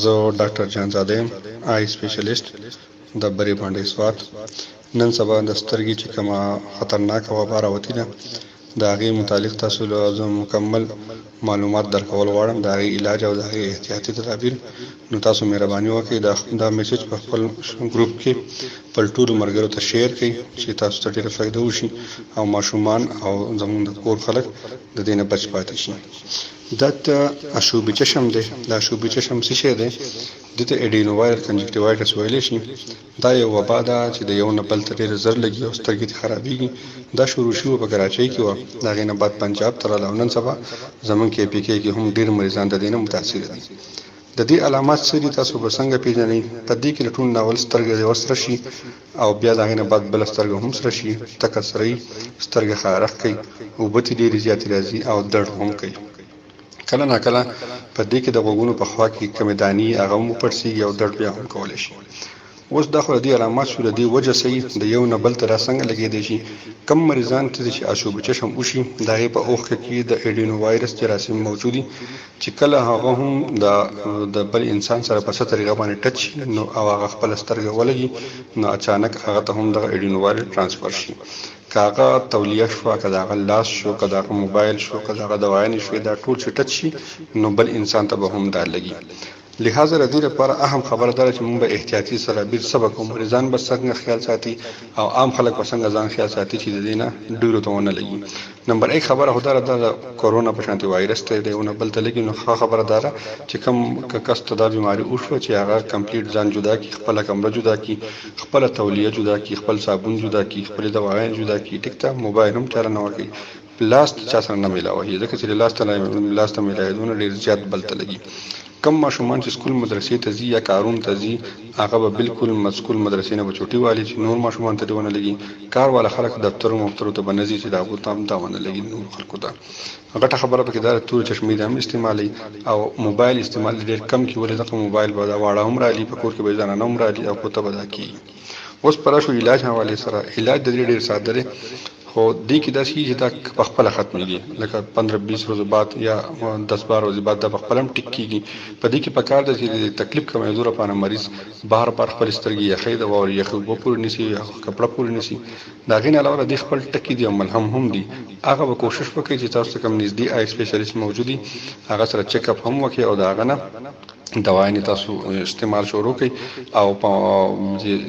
زه ډاکټر جانزاده یم، آی سپیشلیست د بری باندې سوات. نن سبا د سترګې چې کومه خطرناکه وبا راوتې ده د هغې متعلق تاسو له زه مکمل معلومات درکول غواړم، د هغې علاج او د هغې احتیاطي تدابیر. نو تاسو مهرباني وکړئ دا میسج په خپل ګروپ کې خپل ټولو ملګرو ته شیر کړئ چې تاسو ته ډېره فایده وشي او ماشومان او زموږ د کور خلک د دې نه بچ پاتې شي. دا ته اشوبي چشم دی. دا اشوبي چشم څه شی دی؟ دې ته ایډینووایرل کنجکټیوایټس ویلی شي. دا یو وبا ده چې د یو نه بل ته ډېر زر لګي او سترګې دې خرابېږي. دا شروع شوه په کراچۍ کې وه، د هغې نه بعد پنجاب ته راغله او نن سبا زموږ KPK کې هم ډېر مریضان د دې نه متاثره دي. د دې علامات څه دي تاسو به څنګه پیژنئ؟ په دې کې له ټول ناول سترګه یوه سره شي او بیا د هغې نه بعد بله سترګه هم سره شي، تکه سرۍ، سترګه خارښ کوي، اوبه ترې ډېرې زیاتې راځي او درد هم کوي. کله ناکله په دې کې د غوږونو په خوا کې کمې دانې هغه هم وپړسېږي او درد بیا هم کولی شي. اوس دا خو د دې علامات شو، د دې وجه صحیح د یو نه بل ته را څنګه لګېدی شي. کم مریضان ته چې اشوبي چشم وشي د هغې په اوښکه کې د ایډینووایرس جراثیم موجود دي چې کله هغه هم د بل انسان سره په څه طریقه باندې ټچ شي نو او هغه خپله سترګه ولګي نو اچانک هغه ته هم دغه ایډینووایرل ترانسفر شي. که هغه تولیه شوه، که د هغه لاس شو، که د هغه موبایل شو، که د هغه دوايانې شوې، دا ټول چې ټچ شي نو بل انسان ته به هم دا لګي. لہذا د دې لپاره اهم خبره دا چې موږ به احتیاطي تدابیر سبا کوو. مریضان به څنګه خیال ساتي او عام خلک به څنګه ځان خیال ساتي چې د دې نه ډېرو ته ونه لګي. نمبر 1 خبره خو دا ده د کورونا په شانتې وایرس ته د یو نه بل ته لګي. نو ښه خبره دا ده چې کوم کس ته دا بیماري وشوه چې هغه کمپلیټ ځان جدا کړي، خپله کمره جدا کړي، خپله تولیه جدا کړي، خپل صابون جدا کړي، خپلې دوايانې جدا کړي. ټیک ته موبایل هم چاله نه ورکوي، لاس چا سره نه میلاوهي، ځکه چې لاس ته میلاوېدونه ډېر زیات بل ته لګي. کم ماشومان چې سکول مدرسې ته ځي یا کارون ته ځي هغه به بالکل سکول مدرسې نه به چوټي والي چې نور ماشومان ته دې ونه لګي. کار والا خلک دفترو مفترو ته به نه ځي چې د هغو ته هم دا ونه لګي نور خلکو ته. غټه خبره پکې دا ده تورې چشمې د هم استعمالوي او موبایل استعمال ډېر کم کړي، ولې ځکه موبایل به دا واړه هم رالي، په کور کې به زنانه هم رالي او کوته به دا کېږي. اوس په راشو علاج حوالې سره. علاج د دې ډېر ساده دی خو دې کې داسې چې دا په خپله ختمېږي، لکه 15-20 ورځو بعد یا 10-12 ورځې بعد دا په خپله هم ټیک کېږي. په دې کې پکار ده چې د تکلیف کمېدو لپاره مریض بار بار خپلې سترګې یخې د واورې یخې اوبه پورې نیسي یا کپړه پورې نیسي. د هغې نه علاوه دې خپل ټکي دي او ملهم هم دي، هغه به کوشش وکړي چې تاسو ته کوم نږدې آی سپیشلیست موجود دي هغه سره چیک اپ هم وکړي او د هغه نه دوايانې تاسو استعمال شروع کړئ او په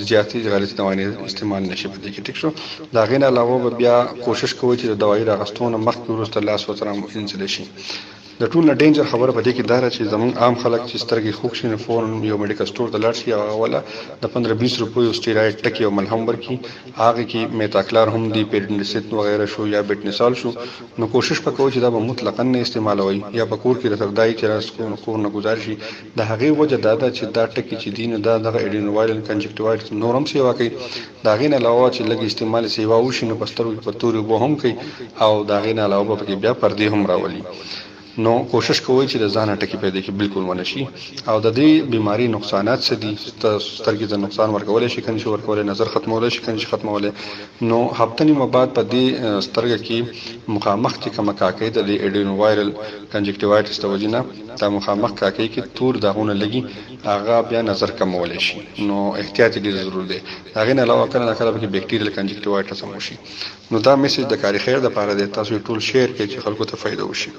زیاتې غلطې دوايانې استعمال نشي په دې کې. ټیک شو. د هغې نه علاوه به بیا کوشش کوئ چې د دوایي راغستو نه مخکې وروسته لاس ورسره وینځلی شي. د ټول نه ډینجر خبره په دې کې دا ده چې زموږ عام خلک چې سترګې خوږ شي نو فورا یو میډیکل سټور ته لاړ شي او هغه د 15-20 روپیو سټیراید ټکي او ملهم ورکړي. هغې کې میتاکلار هم دي، پیرډینسیت وغیره شو یا بیټنسال شو. نو کوشش به کوئ چې دا به مطلقا نه استعمالوئ یا په کور کې د تردایي چې کور نه گزار شي. د هغې وجه دا ده چې دا ټکي چې دي نو دا دغه ایډینووایرل کنجکټیوایټس نور هم سیوا کوي. د هغې نه علاوه چې لږ استعمال سیوا وشي نو په سترګو کې په تورې اوبه هم کوي او د هغې نه علاوه به پکې بیا پردې هم راولي. نو کوشش کوئ چې د ځان ټکي پیدا کې بالکل ونه شي. او د دې بیماری نقصانات څه دي؟ سترګې ته نقصان ورکولی شي، که نشي ورکولی، نظر ختمولی شي، که نشي ختمولی. نو هفته نیمه بعد په دې سترګه کې مخامخ چې کومه کاکۍ ده د ایډینووایرل کنجکټیوایټس د وجې نه دا مخامخ کاکۍ کې تور داغونه لګي، هغه بیا نظر کمولی شي. نو احتیاط ډېر ضرور دی. د هغې نه علاوه کله ناکله پکې بیکټیریل کنجکټیوایټس هم وشي. نو دا میسج د کاري خیر دپاره دی، تاسو یې ټول شیر کړئ چې خلکو ته فایده وشي.